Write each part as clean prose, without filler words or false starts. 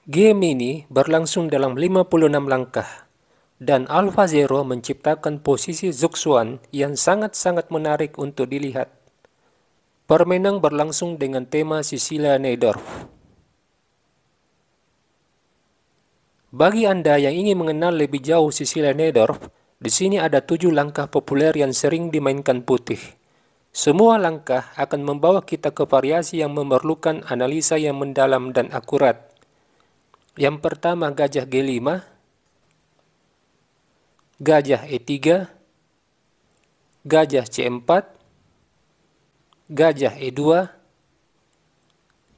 Game ini berlangsung dalam 56 langkah, dan AlphaZero menciptakan posisi Zhuxuan yang sangat-sangat menarik untuk dilihat. Permainan berlangsung dengan tema Cecilia Neydorf. Bagi Anda yang ingin mengenal lebih jauh Cecilia Neydorf, di sini ada 7 langkah populer yang sering dimainkan putih. Semua langkah akan membawa kita ke variasi yang memerlukan analisa yang mendalam dan akurat. Yang pertama gajah G5, gajah E3, gajah C4, gajah E2,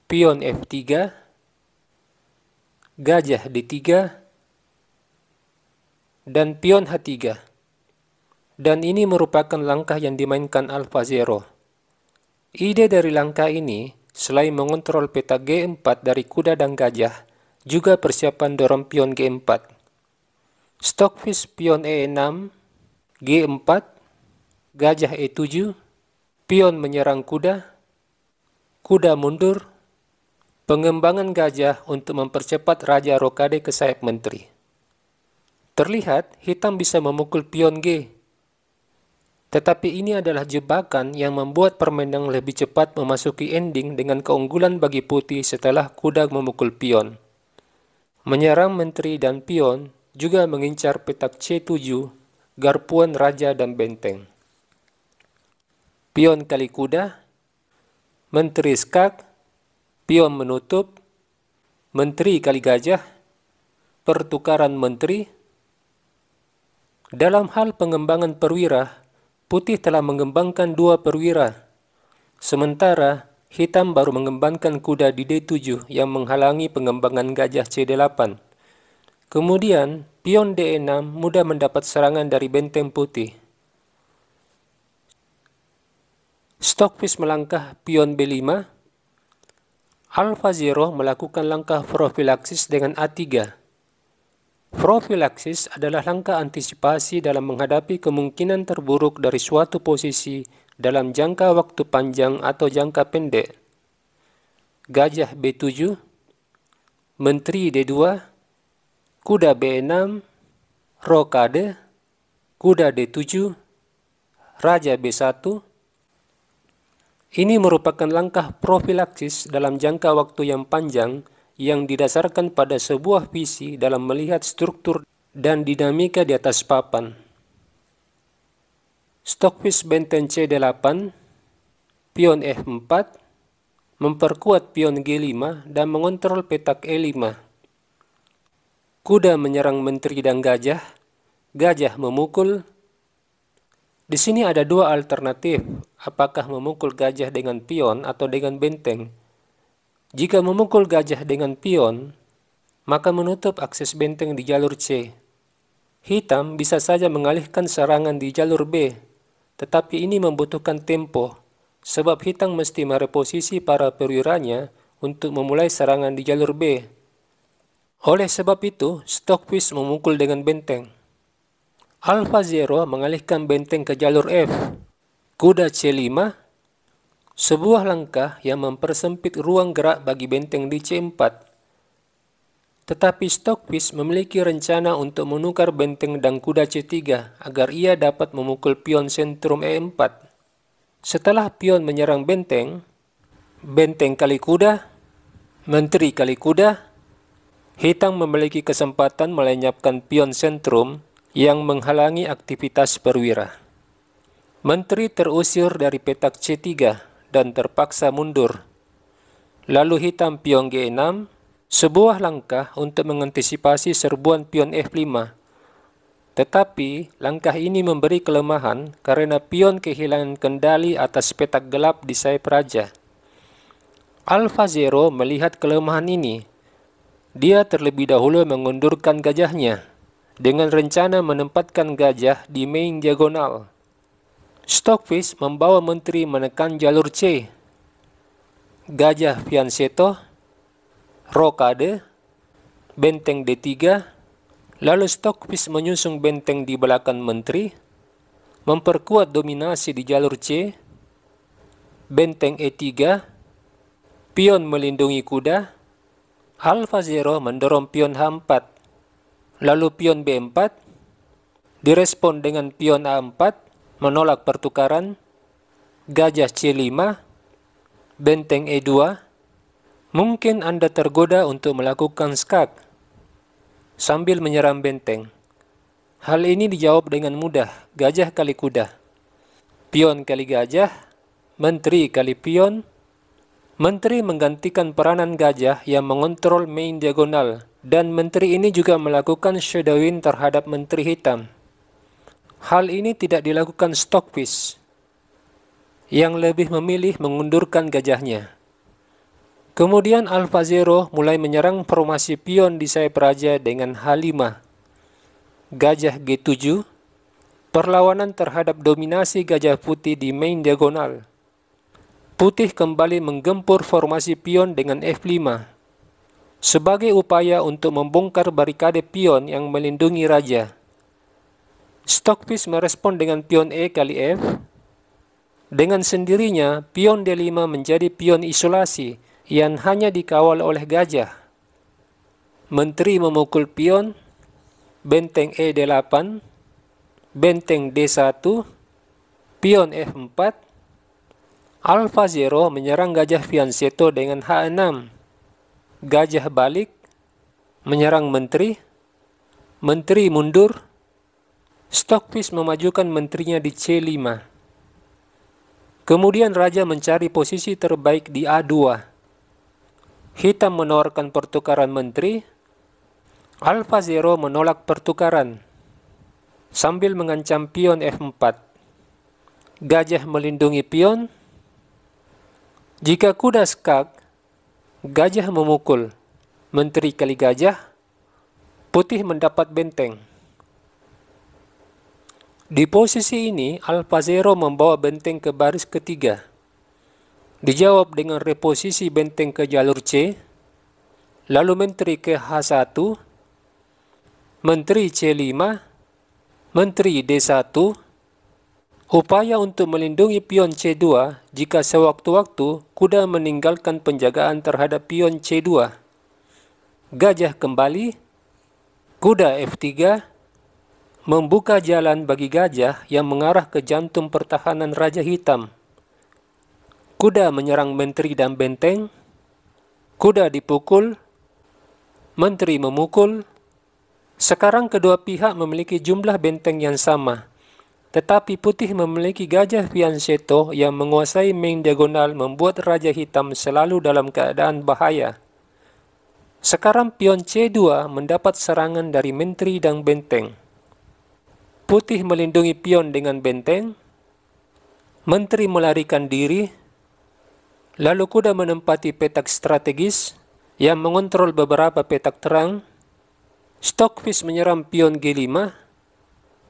pion F3, gajah D3, dan pion H3. Dan ini merupakan langkah yang dimainkan AlphaZero. Ide dari langkah ini, selain mengontrol peta G4 dari kuda dan gajah, juga persiapan dorong pion G4. Stockfish pion E6, G4, gajah E7, pion menyerang kuda, kuda mundur, pengembangan gajah untuk mempercepat Raja Rokade ke sayap menteri. Terlihat hitam bisa memukul pion G. Tetapi ini adalah jebakan yang membuat permainan lebih cepat memasuki ending dengan keunggulan bagi putih setelah kuda memukul pion. Menyerang menteri dan pion juga mengincar petak C7, garpuan raja dan benteng. Pion kali kuda, menteri skak, pion menutup, menteri kali gajah, pertukaran menteri. Dalam hal pengembangan perwira, putih telah mengembangkan 2 perwira, sementara hitam baru mengembangkan kuda di D7 yang menghalangi pengembangan gajah C8. Kemudian, pion D6 mudah mendapat serangan dari benteng putih. Stockfish melangkah pion B5. AlphaZero melakukan langkah profilaksis dengan A3. Profilaksis adalah langkah antisipasi dalam menghadapi kemungkinan terburuk dari suatu posisi dalam jangka waktu panjang atau jangka pendek. Gajah B7, menteri D2, kuda B6, rokade, kuda D7, raja B1. Ini merupakan langkah profilaksis dalam jangka waktu yang panjang yang didasarkan pada sebuah visi dalam melihat struktur dan dinamika di atas papan. Stockfish benteng C8, pion F4, memperkuat pion G5 dan mengontrol petak E5. Kuda menyerang menteri dan gajah, gajah memukul. Di sini ada 2 alternatif, apakah memukul gajah dengan pion atau dengan benteng. Jika memukul gajah dengan pion, maka menutup akses benteng di jalur C. Hitam bisa saja mengalihkan serangan di jalur B, tetapi ini membutuhkan tempo, sebab hitam mesti mereposisi para perwiranya untuk memulai serangan di jalur B. Oleh sebab itu, Stockfish memukul dengan benteng. AlphaZero mengalihkan benteng ke jalur F. Kuda C5, sebuah langkah yang mempersempit ruang gerak bagi benteng di C4. Tetapi Stockfish memiliki rencana untuk menukar benteng dan kuda C3 agar ia dapat memukul pion sentrum E4. Setelah pion menyerang benteng, benteng kali kuda, menteri kali kuda, hitam memiliki kesempatan melenyapkan pion sentrum yang menghalangi aktivitas perwira. Menteri terusir dari petak C3 dan terpaksa mundur. Lalu hitam pion G6, sebuah langkah untuk mengantisipasi serbuan pion F5. Tetapi langkah ini memberi kelemahan karena pion kehilangan kendali atas petak gelap di sayap raja. AlphaZero melihat kelemahan ini. Dia terlebih dahulu mengundurkan gajahnya dengan rencana menempatkan gajah di main diagonal. Stockfish membawa menteri menekan jalur C. Gajah fianchetto, rokade, benteng D3, lalu Stockfish menyusung benteng di belakang menteri, memperkuat dominasi di jalur C, benteng E3, pion melindungi kuda, Alfa Zero mendorong pion H4, lalu pion B4 direspon dengan pion A4 menolak pertukaran, gajah C5, benteng E2. Mungkin Anda tergoda untuk melakukan skak sambil menyerang benteng. Hal ini dijawab dengan mudah, gajah kali kuda. Pion kali gajah, menteri kali pion. Menteri menggantikan peranan gajah yang mengontrol main diagonal, dan menteri ini juga melakukan shadowing terhadap menteri hitam. Hal ini tidak dilakukan Stockfish, yang lebih memilih mengundurkan gajahnya. Kemudian Alfa Zero mulai menyerang formasi pion di sayap raja dengan H5. Gajah G7, perlawanan terhadap dominasi gajah putih di main diagonal. Putih kembali menggempur formasi pion dengan F5 sebagai upaya untuk membongkar barikade pion yang melindungi raja. Stockfish merespon dengan pion E kali F. Dengan sendirinya, pion D5 menjadi pion isolasi yang hanya dikawal oleh gajah. Menteri memukul pion, benteng E8, benteng D1, pion F4. Alfa Zero menyerang gajah fianchetto dengan H6. Gajah balik, menyerang menteri. Menteri mundur. Stockfish memajukan menterinya di C5. Kemudian raja mencari posisi terbaik di A2. Hitam menawarkan pertukaran menteri. Alfa Zero menolak pertukaran sambil mengancam pion F4. Gajah melindungi pion. Jika kuda skak, gajah memukul. Menteri kali gajah, putih mendapat benteng. Di posisi ini, Alfa Zero membawa benteng ke baris ketiga. Dijawab dengan reposisi benteng ke jalur C, lalu menteri ke H1, menteri C5, menteri D1. Upaya untuk melindungi pion C2 jika sewaktu-waktu kuda meninggalkan penjagaan terhadap pion C2. Gajah kembali, kuda F3, membuka jalan bagi gajah yang mengarah ke jantung pertahanan raja hitam. Kuda menyerang menteri dan benteng, kuda dipukul, menteri memukul. Sekarang kedua pihak memiliki jumlah benteng yang sama. Tetapi putih memiliki gajah fianchetto yang menguasai main diagonal membuat raja hitam selalu dalam keadaan bahaya. Sekarang pion C2 mendapat serangan dari menteri dan benteng. Putih melindungi pion dengan benteng. Menteri melarikan diri. Lalu kuda menempati petak strategis yang mengontrol beberapa petak terang. Stockfish menyerang pion G5.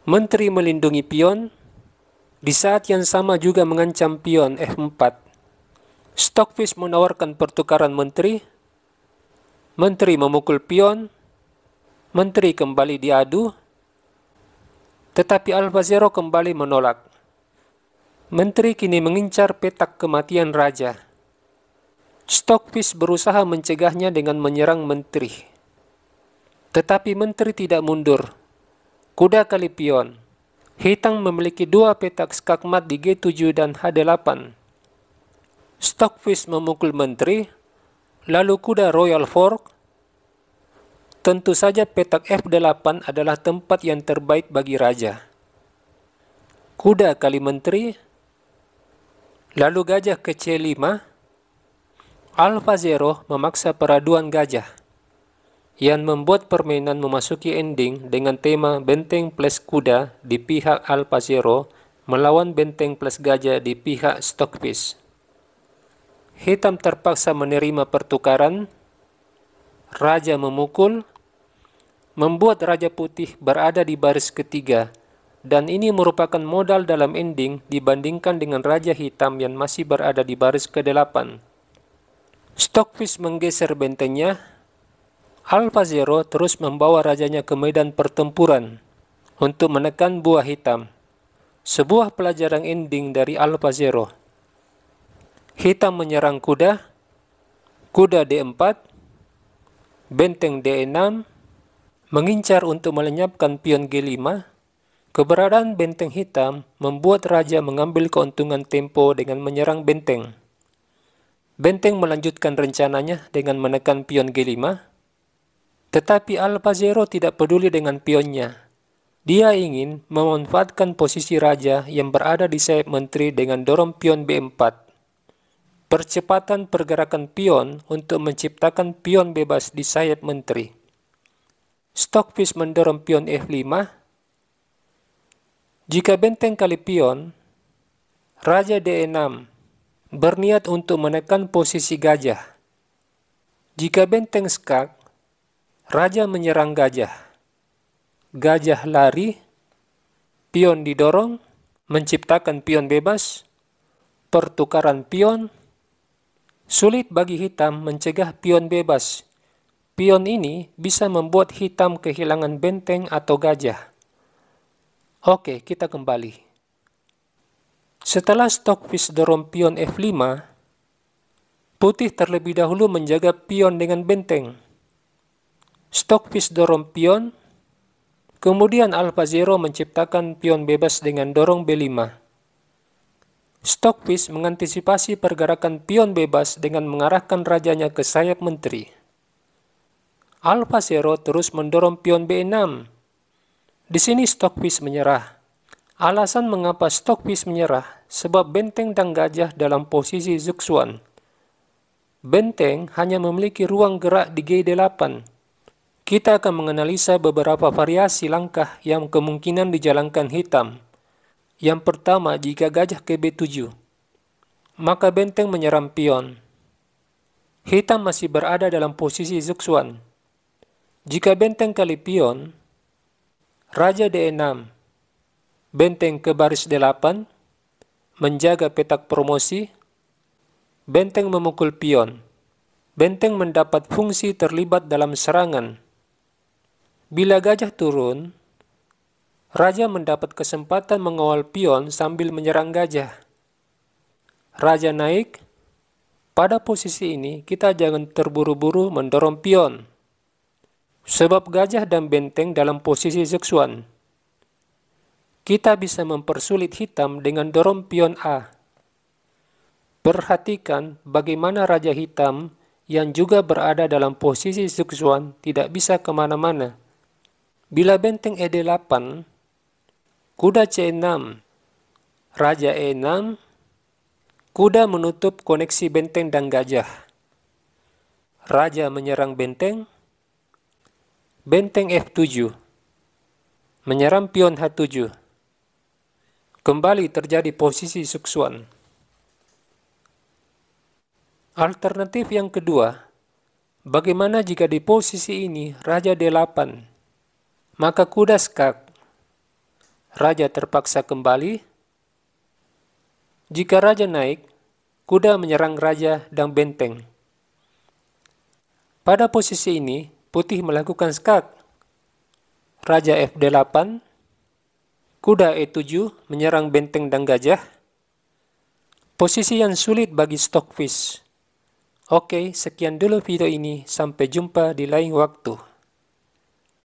Menteri melindungi pion, di saat yang sama juga mengancam pion F4. Stockfish menawarkan pertukaran menteri. Menteri memukul pion. Menteri kembali diadu. Tetapi Alfa Zero kembali menolak. Menteri kini mengincar petak kematian raja. Stockfish berusaha mencegahnya dengan menyerang menteri. Tetapi menteri tidak mundur. Kuda kali pion. Hitam memiliki dua petak skakmat di G7 dan H8. Stockfish memukul menteri, lalu kuda Royal Fork. Tentu saja petak F8 adalah tempat yang terbaik bagi raja. Kuda kali menteri, lalu gajah ke C5. Alfa Zero memaksa peraduan gajah, yang membuat permainan memasuki ending dengan tema benteng plus kuda di pihak Alfa Zero melawan benteng plus gajah di pihak Stockfish. Hitam terpaksa menerima pertukaran. Raja memukul, membuat raja putih berada di baris ketiga, dan ini merupakan modal dalam ending dibandingkan dengan raja hitam yang masih berada di baris ke-8. Stockfish menggeser bentengnya. Alfa Zero terus membawa rajanya ke medan pertempuran untuk menekan buah hitam. Sebuah pelajaran ending dari Alfa Zero. Hitam menyerang kuda, kuda D4, Benteng D6 mengincar untuk melenyapkan pion G5. Keberadaan benteng hitam membuat raja mengambil keuntungan tempo dengan menyerang benteng. Benteng melanjutkan rencananya dengan menekan pion G5, tetapi Alpha-Zero tidak peduli dengan pionnya. Dia ingin memanfaatkan posisi raja yang berada di sayap menteri dengan dorong pion B4. Percepatan pergerakan pion untuk menciptakan pion bebas di sayap menteri. Stockfish mendorong pion F5. Jika benteng kali pion, raja D6 berniat untuk menekan posisi gajah. Jika benteng skak, raja menyerang gajah. Gajah lari, pion didorong, menciptakan pion bebas, pertukaran pion. Sulit bagi hitam mencegah pion bebas. Pion ini bisa membuat hitam kehilangan benteng atau gajah. Oke, kita kembali. Setelah Stockfish dorong pion F5, putih terlebih dahulu menjaga pion dengan benteng. Stockfish dorong pion, kemudian Alpha-Zero menciptakan pion bebas dengan dorong B5. Stockfish mengantisipasi pergerakan pion bebas dengan mengarahkan rajanya ke sayap menteri. Alpha-Zero terus mendorong pion B6. Di sini Stockfish menyerah. Alasan mengapa Stockfish menyerah, sebab benteng dan gajah dalam posisi zugzwang. Benteng hanya memiliki ruang gerak di G8. Kita akan menganalisa beberapa variasi langkah yang kemungkinan dijalankan hitam. Yang pertama, jika gajah ke B7, maka benteng menyerang pion. Hitam masih berada dalam posisi zugzwang. Jika benteng kali pion, raja D6, benteng ke baris D8, menjaga petak promosi, benteng memukul pion. Benteng mendapat fungsi terlibat dalam serangan. Bila gajah turun, raja mendapat kesempatan mengawal pion sambil menyerang gajah. Raja naik, pada posisi ini kita jangan terburu-buru mendorong pion, sebab gajah dan benteng dalam posisi zugzwang. Kita bisa mempersulit hitam dengan dorong pion A. Perhatikan bagaimana raja hitam yang juga berada dalam posisi zugzwang tidak bisa kemana-mana. Bila benteng E8, kuda C6, raja E6, kuda menutup koneksi benteng dan gajah. Raja menyerang benteng, benteng F7, menyerang pion H7. Kembali terjadi posisi zugzwang. Alternatif yang kedua, bagaimana jika di posisi ini raja D8, maka kuda skak. Raja terpaksa kembali. Jika raja naik, kuda menyerang raja dan benteng. Pada posisi ini, putih melakukan skak. Raja F8, kuda E7 menyerang benteng dan gajah. Posisi yang sulit bagi Stockfish. Oke, sekian dulu video ini. Sampai jumpa di lain waktu.